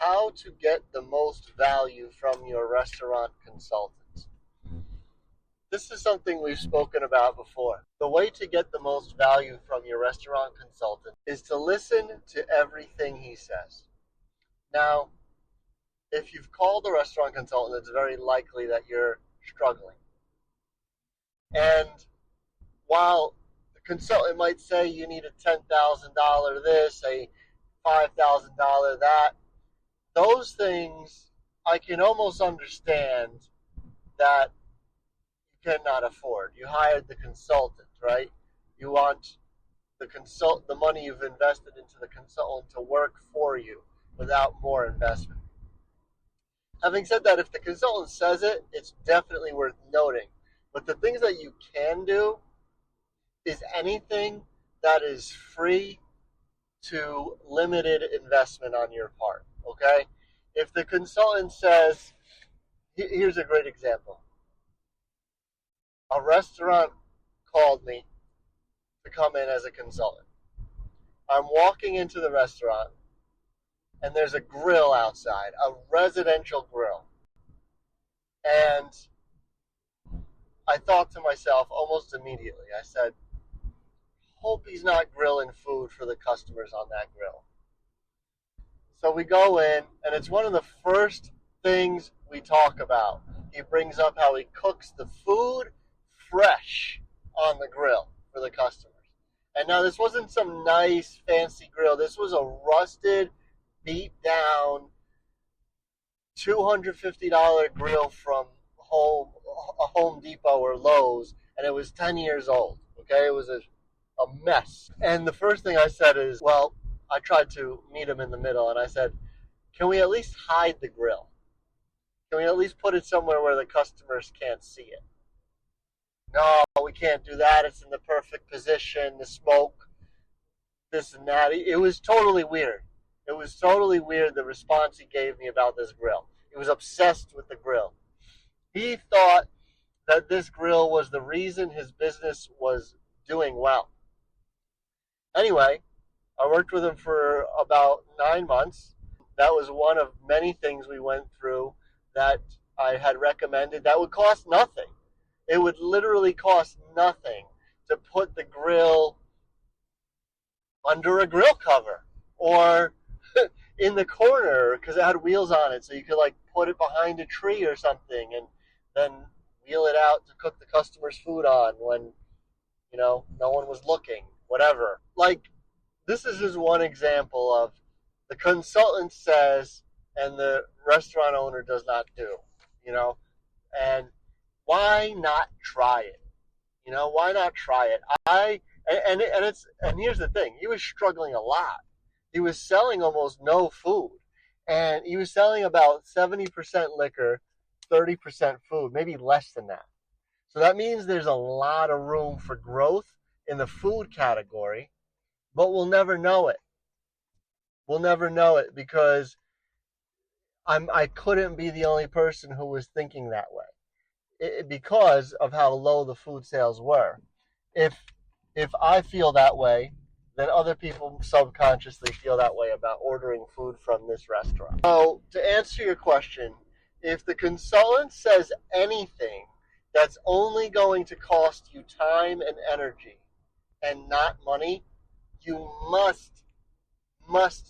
how to get the most value from your restaurant consultants. This is something we've spoken about before. The way to get the most value from your restaurant consultant is to listen to everything he says. Now, if you've called a restaurant consultant, it's very likely that you're struggling. And while the consultant might say you need a $10,000 this, a $5,000 that, those things I can almost understand that you cannot afford. You hired the consultant, right? You want the money you've invested into the consultant to work for you without more investment. Having said that, if the consultant says it, it's definitely worth noting. But the things that you can do is anything that is free to limited investment on your part, okay? If the consultant says, here's a great example. A restaurant called me to come in as a consultant. I'm walking into the restaurant, and there's a grill outside, a residential grill. And I thought to myself almost immediately, I said, hope he's not grilling food for the customers on that grill. So we go in, and it's one of the first things we talk about. He brings up how he cooks the food fresh on the grill for the customers. And now this wasn't some nice, fancy grill. This was a rusted, beat down, $250 grill from Home Depot or Lowe's, and it was 10 years old. Okay, it was a mess. And the first thing I said is, well, I tried to meet him in the middle, and I said, can we at least hide the grill? Can we at least put it somewhere where the customers can't see it? No, we can't do that. It's in the perfect position, the smoke, this and that. It was totally weird. It was totally weird, the response he gave me about this grill. He was obsessed with the grill. He thought that this grill was the reason his business was doing well. Anyway, I worked with him for about 9 months. That was one of many things we went through that I had recommended that would cost nothing. It would literally cost nothing to put the grill under a grill cover or in the corner because it had wheels on it, so you could like put it behind a tree or something and then wheel it out to cook the customer's food on when, no one was looking, whatever. Like, this is just one example of the consultant says and the restaurant owner does not do, and why not try it? Why not try it? And here's the thing, he was struggling a lot. He was selling almost no food, and he was selling about 70% liquor, 30% food, maybe less than that. So that means there's a lot of room for growth in the food category, but we'll never know it. We'll never know it because I couldn't be the only person who was thinking that way because of how low the food sales were. If I feel that way, then other people subconsciously feel that way about ordering food from this restaurant. So to answer your question, if the consultant says anything that's only going to cost you time and energy and not money, you must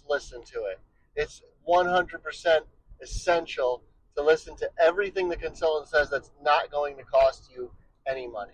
listen to it. It's 100% essential to listen to everything the consultant says that's not going to cost you any money.